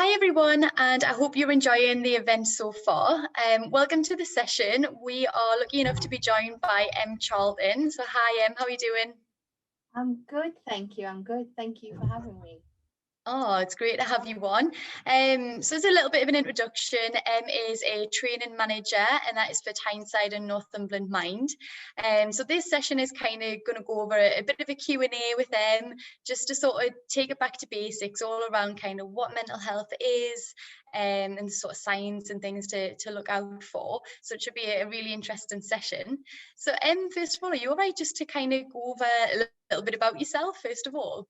Hi everyone, and I hope you're enjoying the event so far. Welcome to the session. We are lucky enough to be joined by Charlton. So hi how are you doing? I'm good, thank you. I'm good. Thank you for having me. Oh, it's great to have you on. So as a little bit of an introduction, is a training manager, and that is for Tyneside and Northumberland Mind. So this session is kind of going to go over a bit of a Q&A with them, just to sort of take it back to basics, all around kind of what mental health is, and the sort of signs and things to look out for. So it should be a really interesting session. So first of all, are you all right just to kind of go over a little bit about yourself, first of all?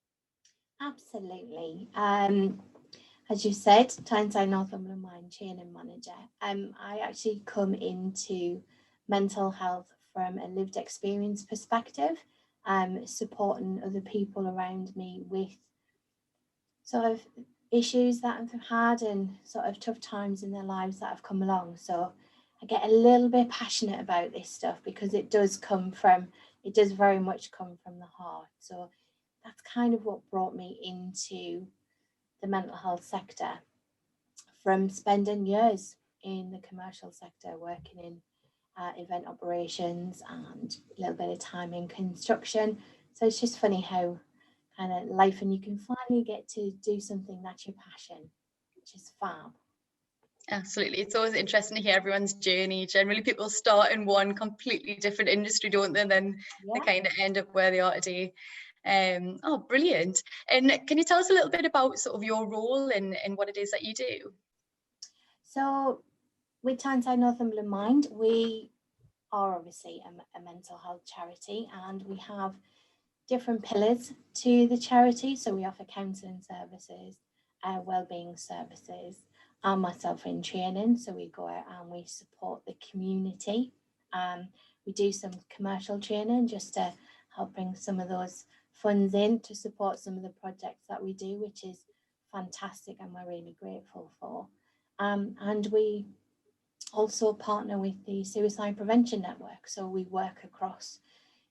Absolutely. As you said, Tyneside Northumberland Mind Training Manager. I actually come into mental health from a lived experience perspective, supporting other people around me with sort of issues that I've had and sort of tough times in their lives that have come along. So I get a little bit passionate about this stuff because it does very much come from the heart. So that's kind of what brought me into the mental health sector, from spending years in the commercial sector working in event operations and a little bit of time in construction. So it's just funny how kind of life, and you can finally get to do something that's your passion, which is fab. Absolutely. It's always interesting to hear everyone's journey. Generally, people start in one completely different industry, don't they? And then they Yeah. kind of end up where they are today. Oh, brilliant. And can you tell us a little bit about sort of your role and what it is that you do? So with Tyneside Northumberland Mind, we are obviously a mental health charity, and we have different pillars to the charity. So we offer counselling services, wellbeing services, and myself in training. So we go out and we support the community. We do some commercial training just to help bring some of those funds in to support some of the projects that we do, which is fantastic and we're really grateful for. And we also partner with the Suicide Prevention Network. So we work across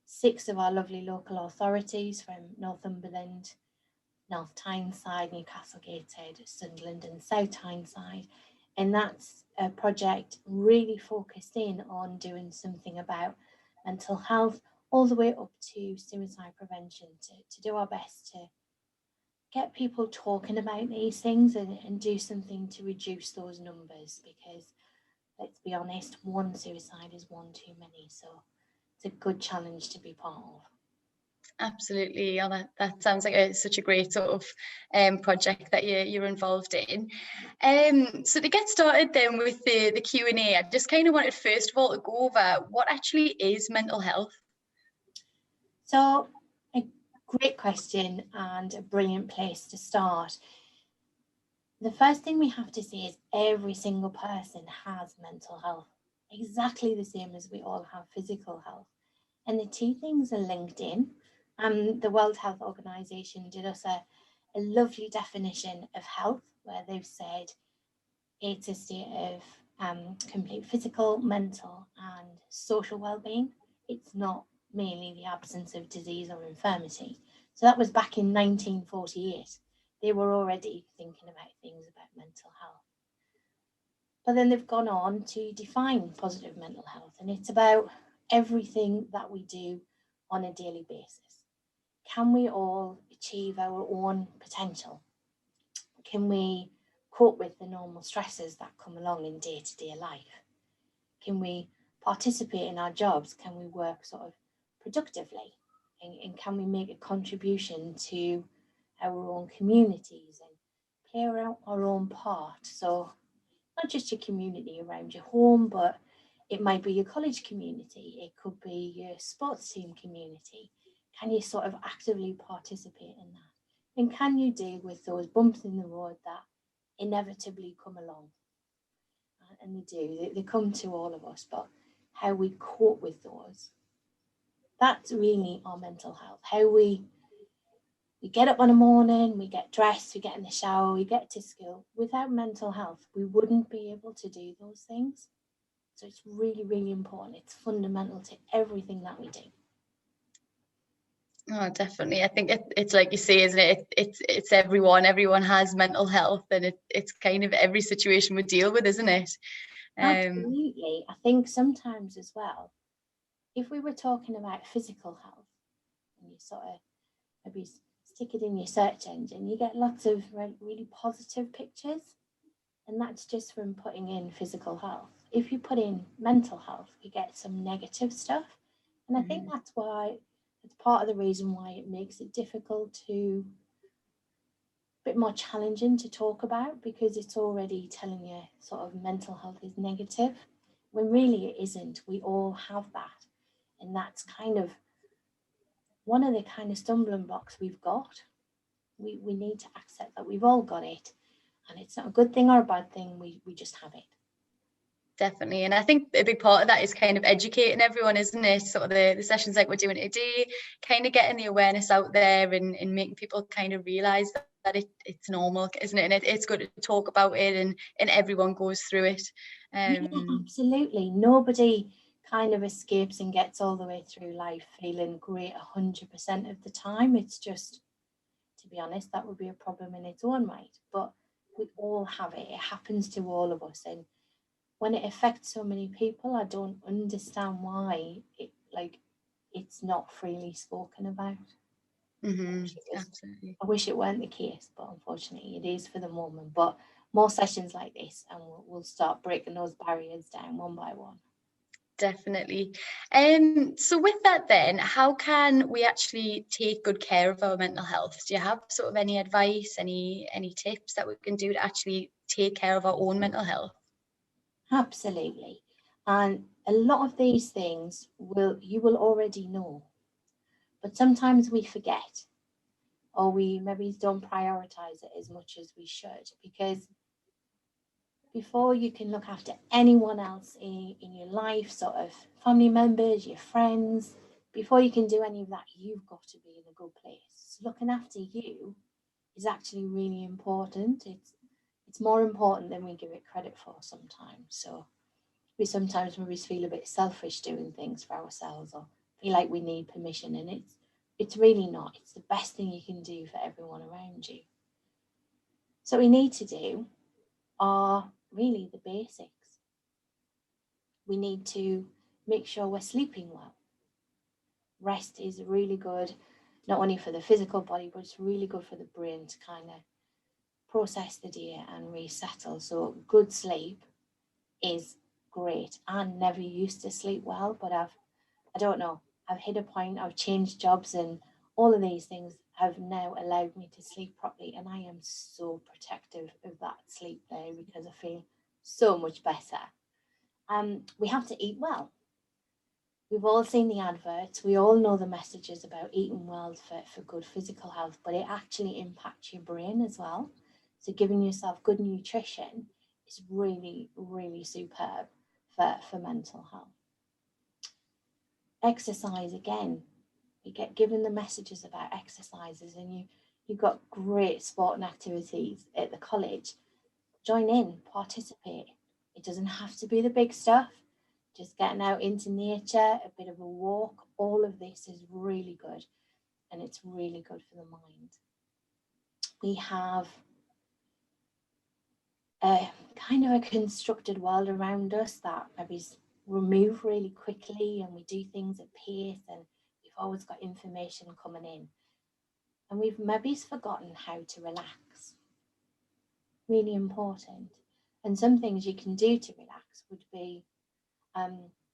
6 of our lovely local authorities, from Northumberland, North Tyneside, Newcastle Gateshead, Sunderland and South Tyneside. And that's a project really focused in on doing something about mental health, all the way up to suicide prevention, to do our best to get people talking about these things and do something to reduce those numbers, because let's be honest, one suicide is one too many. So it's a good challenge to be part of. Absolutely. Yeah, that sounds like such a great sort of project that you're involved in. So to get started then with the Q&A, I just kind of wanted first of all to go over what actually is mental health. So a great question and a brilliant place to start. The first thing we have to see is every single person has mental health, exactly the same as we all have physical health. And the two things are linked in. The World Health Organization did us a lovely definition of health, where they've said it's a state of complete physical, mental, and social well-being. It's not merely the absence of disease or infirmity. So that was back in 1948. They were already thinking about things about mental health. But then they've gone on to define positive mental health, and it's about everything that we do on a daily basis. Can we all achieve our own potential? Can we cope with the normal stresses that come along in day-to-day life? Can we participate in our jobs? Can we work sort of productively? And can we make a contribution to our own communities and play our own part? So not just your community around your home, but it might be your college community. It could be your sports team community. Can you sort of actively participate in that? And can you deal with those bumps in the road that inevitably come along? And they do, they come to all of us, but how we cope with those, that's really our mental health. How we get up in the morning, we get dressed, we get in the shower, we get to school. Without mental health, we wouldn't be able to do those things. So it's really, really important. It's fundamental to everything that we do. Oh, definitely. I think it's like you say, isn't it? It's everyone. Everyone has mental health, and it's kind of every situation we deal with, isn't it? Absolutely. I think sometimes as well, if we were talking about physical health, and you sort of maybe stick it in your search engine, you get lots of really positive pictures, and that's just from putting in physical health. If you put in mental health, you get some negative stuff, and I think that's why it's part of the reason why it makes it difficult to, bit more challenging to talk about, because it's already telling you sort of mental health is negative, when really it isn't. We all have that, and that's kind of one of the kind of stumbling blocks we've got. We need to accept that we've all got it, and it's not a good thing or a bad thing. We just have it. Definitely. And I think a big part of that is kind of educating everyone, isn't it? Sort of the sessions like we're doing today, kind of getting the awareness out there, and making people kind of realise that it's normal, isn't it? And it's good to talk about it, and everyone goes through it. Yeah, absolutely. Nobody kind of escapes and gets all the way through life feeling great 100% of the time. It's just, to be honest, that would be a problem in its own right. But we all have it. It happens to all of us. And when it affects so many people, I don't understand why it's not freely spoken about. Absolutely. I wish it weren't the case, but unfortunately it is for the moment. But more sessions like this, and we'll start breaking those barriers down one by one. Definitely. So with that then, how can we actually take good care of our mental health? Do you have sort of any advice, any tips that we can do to actually take care of our own mental health? Absolutely. And a lot of these things you will already know, but sometimes we forget, or we maybe don't prioritize it as much as we should, because before you can look after anyone else in your life, sort of family members, your friends, before you can do any of that, you've got to be in a good place. So looking after you is actually really important. It's more important than we give it credit for sometimes. So we sometimes maybe feel a bit selfish doing things for ourselves, or feel like we need permission, and it's really not. It's the best thing you can do for everyone around you. So what we need to do are really the basics. We need to make sure we're sleeping well. Rest is really good, not only for the physical body, but it's really good for the brain to kind of process the day and resettle. So good sleep is great. I never used to sleep well, but I don't know, I've hit a point, I've changed jobs, and all of these things have now allowed me to sleep properly, and I am so protective of that sleep there, because I feel so much better. We have to eat well. We've all seen the adverts, we all know the messages about eating well for good physical health, but it actually impacts your brain as well. So giving yourself good nutrition is really, really superb for mental health. Exercise, again, you get given the messages about exercises, and you've got great sporting activities at the college. Join in, participate. It doesn't have to be the big stuff. Just getting out into nature, a bit of a walk, all of this is really good, and it's really good for the mind. We have a kind of a constructed world around us that maybe we move really quickly, and we do things at pace, and we've always got information coming in, and we've maybe forgotten how to relax. Really important. And some things you can do to relax would be,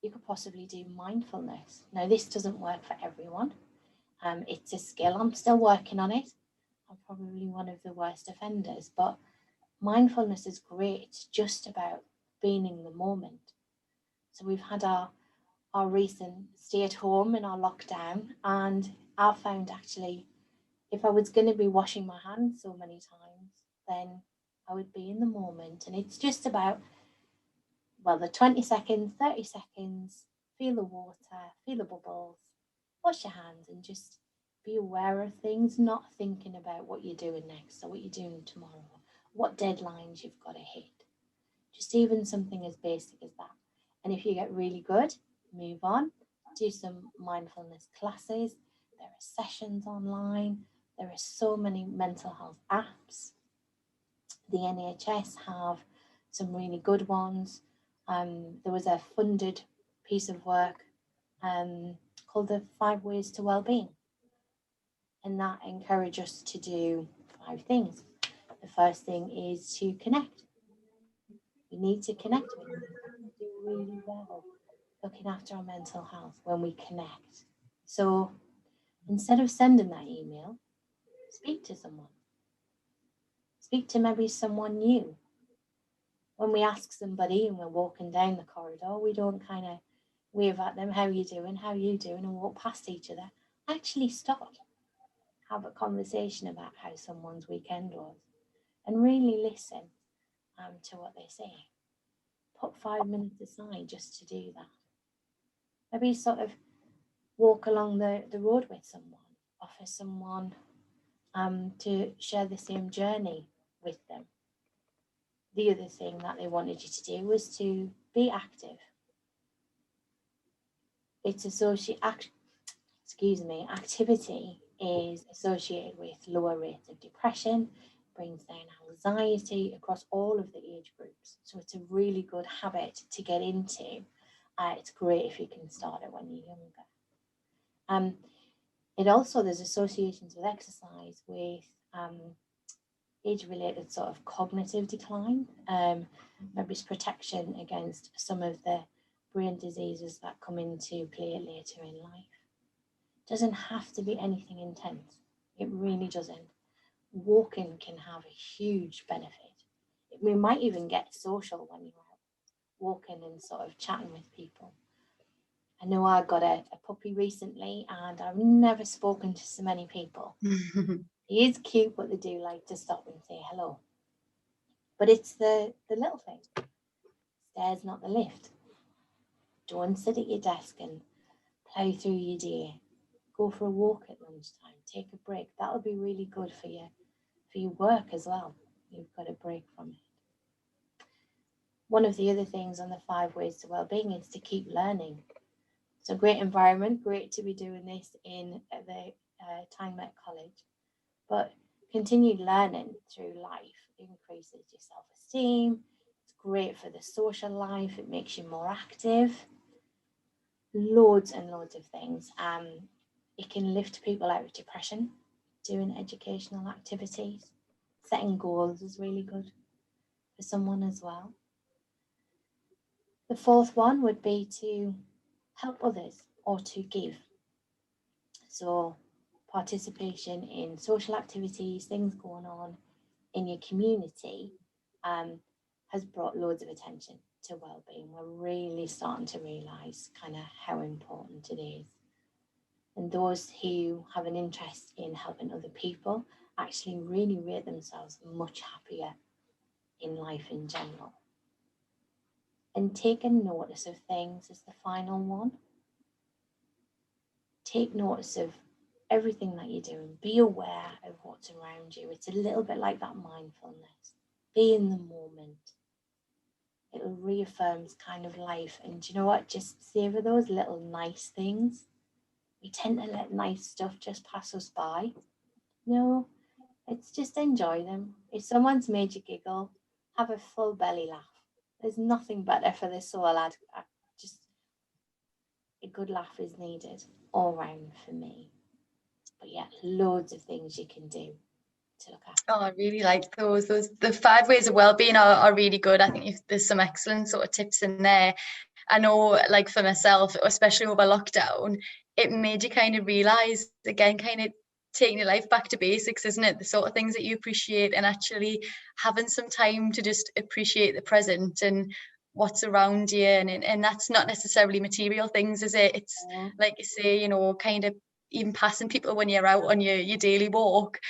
you could possibly do mindfulness. Now, this doesn't work for everyone. It's a skill. I'm still working on it. I'm probably one of the worst offenders, but mindfulness is great. It's just about being in the moment. So we've had our recent stay at home and our lockdown, and I found actually, if I was going to be washing my hands so many times, then I would be in the moment. And it's just about, well, the 20 seconds, 30 seconds, feel the water, feel the bubbles, wash your hands, and just be aware of things, not thinking about what you're doing next or what you're doing tomorrow, what deadlines you've got to hit. Just even something as basic as that. And if you get really good, move on, do some mindfulness classes. there are sessions online, there are so many mental health apps. The NHS have some really good ones. There was a funded piece of work called the 5 Ways to Wellbeing, and that encouraged us to do 5 things. The first thing is to connect. We need to connect with people. We do really well looking after our mental health when we connect. So instead of sending that email, speak to someone. Speak to maybe someone new. When we ask somebody and we're walking down the corridor, we don't kind of wave at them, how you doing, and walk past each other. Actually stop, have a conversation about how someone's weekend was, and really listen to what they say. Put 5 minutes aside just to do that. Maybe sort of walk along the road with someone, offer someone to share the same journey with them. The other thing that they wanted you to do was to be active. Activity is associated with lower rates of depression, brings down anxiety across all of the age groups. So it's a really good habit to get into. It's great if you can start it when you're younger. There's associations with exercise with age-related sort of cognitive decline, maybe it's protection against some of the brain diseases that come into play later in life. Doesn't have to be anything intense. It really doesn't. Walking can have a huge benefit. We might even get social when you're out walking and sort of chatting with people. I know I got a puppy recently and I've never spoken to so many people. He is cute, but they do like to stop and say hello. But it's the little thing. Stairs, not the lift. Don't sit at your desk and plow through your day. Go for a walk at lunchtime. Take a break. That'll be really good for your work as well. You've got a break from it. One of the other things on the 5 Ways to Wellbeing is to keep learning. It's a great environment, great to be doing this in the Tyne College. But continued learning through life increases your self-esteem. It's great for the social life. It makes you more active. Loads and loads of things. It can lift people out of depression, doing educational activities. Setting goals is really good for someone as well. The 4th one would be to help others or to give. So participation in social activities, things going on in your community has brought loads of attention to wellbeing. We're really starting to realise kind of how important it is. And those who have an interest in helping other people actually really rate themselves much happier in life in general. And taking notice of things is the final one. Take notice of everything that you're doing. Be aware of what's around you. It's a little bit like that mindfulness. Be in the moment. It reaffirms kind of life. And do you know what? Just savor those little nice things. We tend to let nice stuff just pass us by. No, it's just enjoy them. If someone's made you giggle, have a full belly laugh. There's nothing better for the soul. Just a good laugh is needed all round for me. But yeah, loads of things you can do to look after. Oh, I really like those. The 5 Ways of Wellbeing are really good. I think there's some excellent sort of tips in there. I know, like for myself, especially over lockdown, it made you kind of realise, again, kind of taking your life back to basics, isn't it? The sort of things that you appreciate and actually having some time to just appreciate the present and what's around you. And that's not necessarily material things, is it? It's like you say, you know, kind of even passing people when you're out on your daily walk.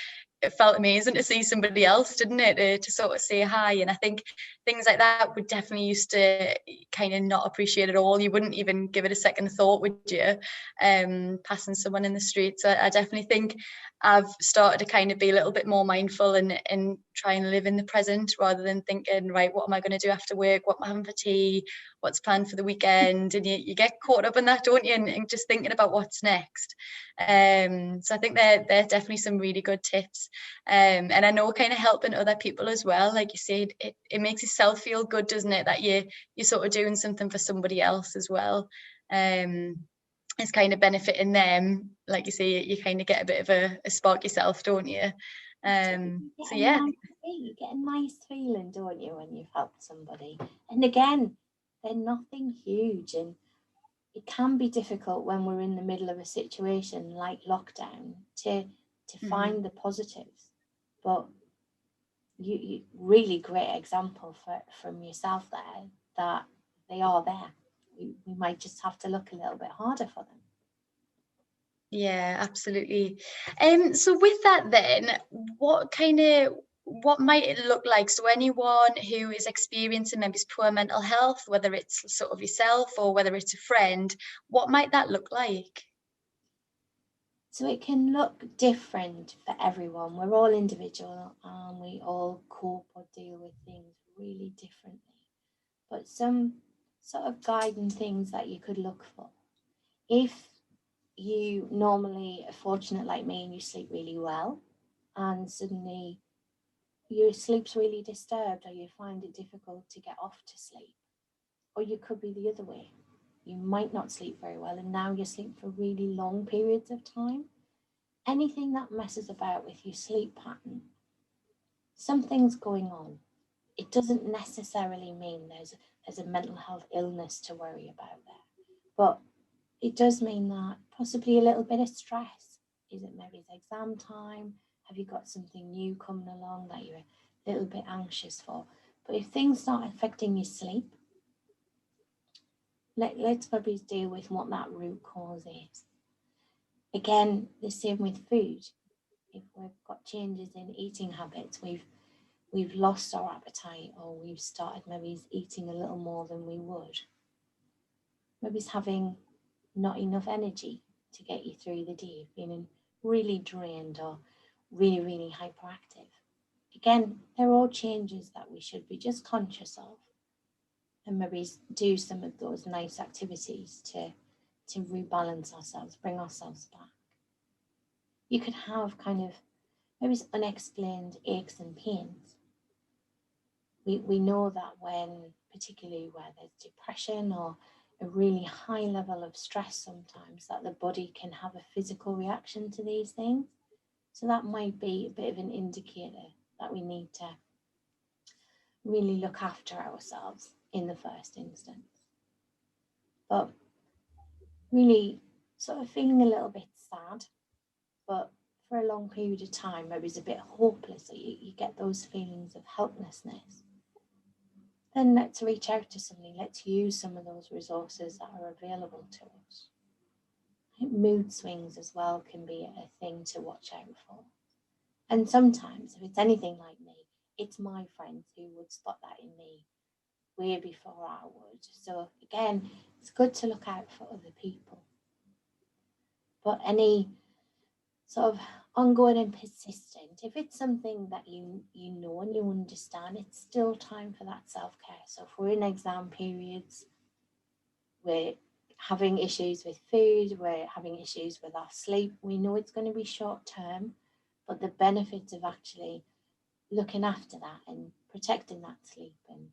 It felt amazing to see somebody else, didn't it, to sort of say hi. And I think things like that would definitely used to kind of not appreciate at all. You wouldn't even give it a second thought, would you, passing someone in the street. So I definitely think I've started to kind of be a little bit more mindful and try and live in the present rather than thinking, right, what am I going to do after work? What am I having for tea? What's planned for the weekend? And you get caught up in that, don't you? And just thinking about what's next. So I think they're definitely some really good tips. And I know kind of helping other people as well. Like you said, it makes yourself feel good, doesn't it? That you're sort of doing something for somebody else as well. It's kind of benefiting them. Like you say, you kind of get a bit of a spark yourself, don't you? So yeah. You get a nice feeling, don't you, when you've helped somebody? And again, they're nothing huge, and it can be difficult when we're in the middle of a situation like lockdown to find the positives. But you really great example from yourself there, that they are there. We might just have to look a little bit harder for them. Yeah, absolutely. So with that then, what might it look like? So anyone who is experiencing maybe poor mental health, whether it's sort of yourself or whether it's a friend, what might that look like? So it can look different for everyone. We're all individual and we all cope or deal with things really differently. But some sort of guiding things that you could look for. If you normally are fortunate like me and you sleep really well, and suddenly your sleep's really disturbed or you find it difficult to get off to sleep, or you could be the other way. You might not sleep very well and now you sleep for really long periods of time. Anything that messes about with your sleep pattern, something's going on. It doesn't necessarily mean there's a mental health illness to worry about there, but it does mean that possibly a little bit of stress. Is it maybe it's exam time? Have you got something new coming along that you're a little bit anxious for? But if things start affecting your sleep, let's maybe deal with what that root cause is. Again, the same with food. If we've got changes in eating habits, we've lost our appetite, or we've started maybe eating a little more than we would. Maybe it's having not enough energy to get you through the day, feeling really drained or really, really hyperactive. Again, they're all changes that we should be just conscious of, and maybe do some of those nice activities to rebalance ourselves, bring ourselves back. You could have kind of maybe unexplained aches and pains. We know that particularly where there's depression or a really high level of stress sometimes, that the body can have a physical reaction to these things. So that might be a bit of an indicator that we need to really look after ourselves in the first instance. But really sort of feeling a little bit sad, but for a long period of time, maybe it's a bit hopeless, so you get those feelings of helplessness. Then let's reach out to somebody. Let's use some of those resources that are available to us. Mood swings as well can be a thing to watch out for. And sometimes, if it's anything like me, it's my friends who would spot that in me way before I would. So again, it's good to look out for other people. But any sort of ongoing and persistent, if it's something that you know and you understand, it's still time for that self-care. So if we're in exam periods, we're having issues with food, we're having issues with our sleep, we know it's going to be short term, but the benefits of actually looking after that and protecting that sleep and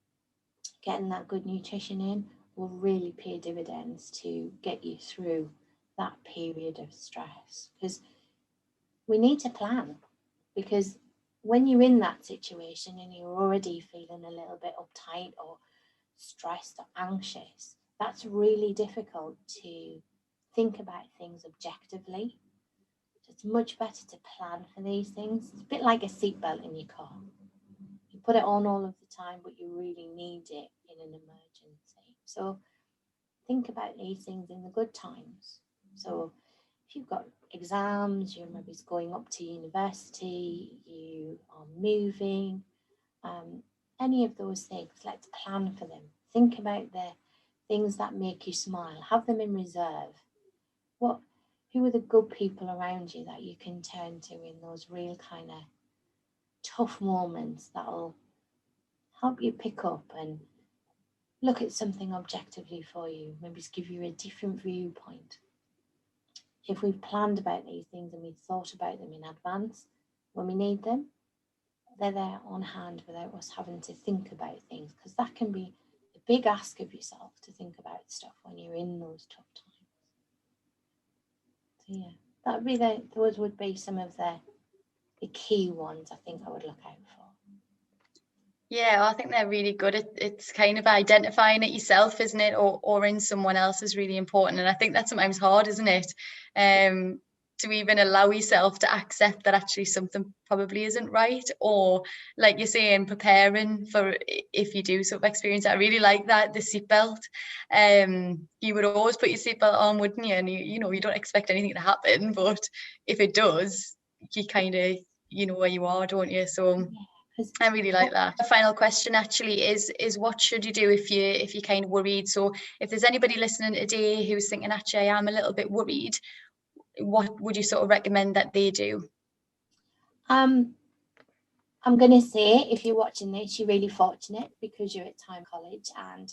getting that good nutrition in will really pay dividends to get you through that period of stress. Because we need to plan, because when you're in that situation and you're already feeling a little bit uptight or stressed or anxious, that's really difficult to think about things objectively. So it's much better to plan for these things. It's a bit like a seatbelt in your car. You put it on all of the time, but you really need it in an emergency. So think about these things in the good times. So if you've got exams, you're maybe going up to university, you are moving, any of those things, let's plan for them. Think about the things that make you smile. Have them in reserve. Who are the good people around you that you can turn to in those real kind of tough moments that'll help you pick up and look at something objectively for you, maybe give you a different viewpoint. If we've planned about these things and we've thought about them in advance, when we need them, they're there on hand without us having to think about things, because that can be a big ask of yourself to think about stuff when you're in those tough times. So yeah, that would be those would be some of the key ones I think I would look out for. Yeah, I think they're really good. It's kind of identifying it yourself, isn't it? Or in someone else is really important. And I think that's sometimes hard, isn't it? To even allow yourself to accept that actually something probably isn't right. Or like you're saying, preparing for if you do sort of experience it. I really like that, the seatbelt. You would always put your seatbelt on, wouldn't you? And you know, you don't expect anything to happen, but if it does, you kind of, you know where you are, don't you? So Yeah. I really like that. The final question actually is what should you do if you're kind of worried? So if there's anybody listening today who's thinking, actually, I am a little bit worried, what would you sort of recommend that they do? I'm going to say, if you're watching this, you're really fortunate because you're at Time College, and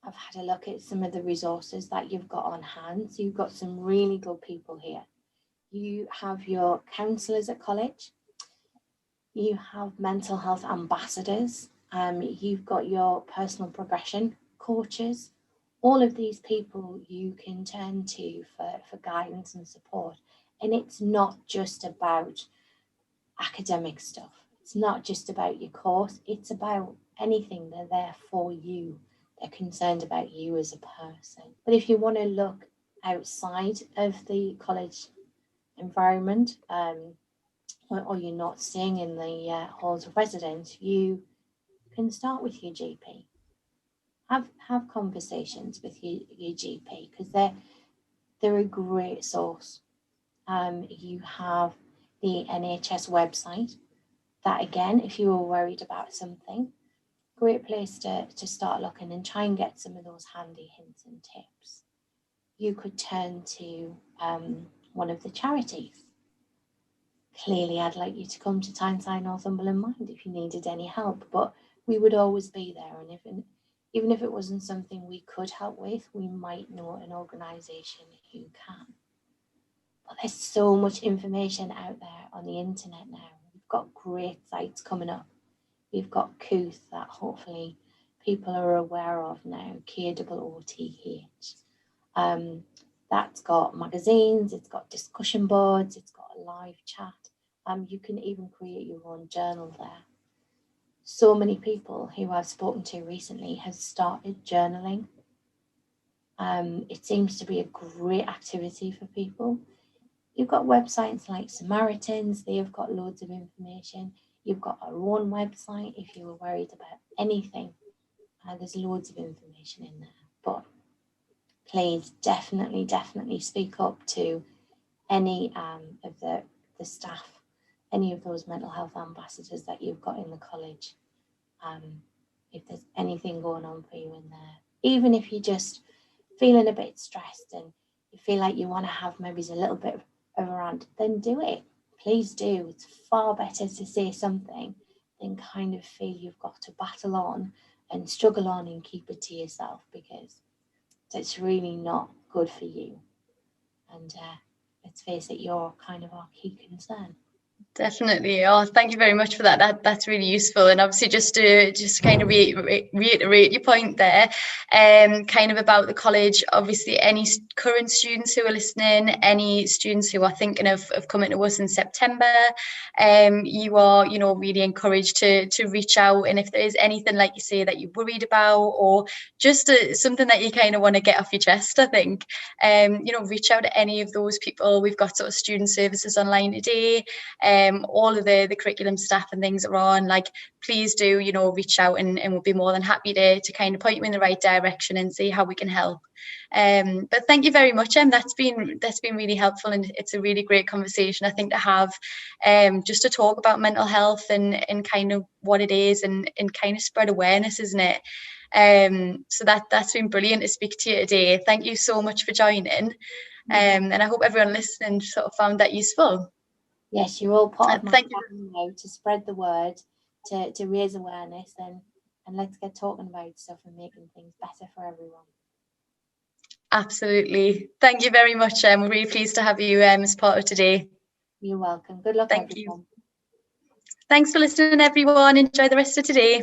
I've had a look at some of the resources that you've got on hand. So you've got some really good people here. You have your counsellors at college. You have mental health ambassadors. You've got your personal progression coaches. All of these people you can turn to for guidance and support. And it's not just about academic stuff. It's not just about your course. It's about anything. They're there for you. They're concerned about you as a person. But if you want to look outside of the college environment, or you're not staying in the halls of residence, you can start with your GP. Have conversations with your GP, because they're a great source. You have the NHS website. That again, if you were worried about something, great place to start looking and try and get some of those handy hints and tips. You could turn to one of the charities. Clearly, I'd like you to come to Tyneside Northumberland Mind if you needed any help, but we would always be there. And even if it wasn't something we could help with, we might know an organisation who can. But there's so much information out there on the internet now. We've got great sites coming up. We've got Kooth that hopefully people are aware of now, KOOTH. That's got magazines, it's got discussion boards, it's got a live chat. You can even create your own journal there. So many people who I've spoken to recently have started journaling. It seems to be a great activity for people. You've got websites like Samaritans, they've got loads of information. You've got our own website if you were worried about anything. There's loads of information in there. But please definitely speak up to any of the staff, any of those mental health ambassadors that you've got in the college. If there's anything going on for you in there, even if you're just feeling a bit stressed and you feel like you want to have maybe a little bit of a rant, then do it. Please do. It's far better to say something than kind of feel you've got to battle on and struggle on and keep it to yourself, because it's really not good for you. And let's face it, you're kind of our key concern. Definitely. Oh, thank you very much for that. That's really useful. And obviously, just to kind of reiterate your point there, kind of about the college. Obviously, any current students who are listening, any students who are thinking of coming to us in September, you are, you know, really encouraged to reach out. And if there is anything, like you say, that you're worried about, or just something that you kind of want to get off your chest, I think, you know, reach out to any of those people. We've got sort of student services online today. All of the curriculum staff and things are on. Like, please do, you know, reach out and we'll be more than happy to kind of point you in the right direction and see how we can help. But thank you very much, Em. That's been really helpful, and it's a really great conversation, I think, to have, just to talk about mental health and kind of what it is, and kind of spread awareness, isn't it? So that's been brilliant to speak to you today. Thank you so much for joining. And I hope everyone listening sort of found that useful. Yes, you're all part of my Thank you. family to spread the word, to raise awareness, and let's get talking about stuff and making things better for everyone. Absolutely. Thank you very much. We're really pleased to have you as part of today. You're welcome. Good luck, Thank everyone. you. Thanks for listening, everyone. Enjoy the rest of today.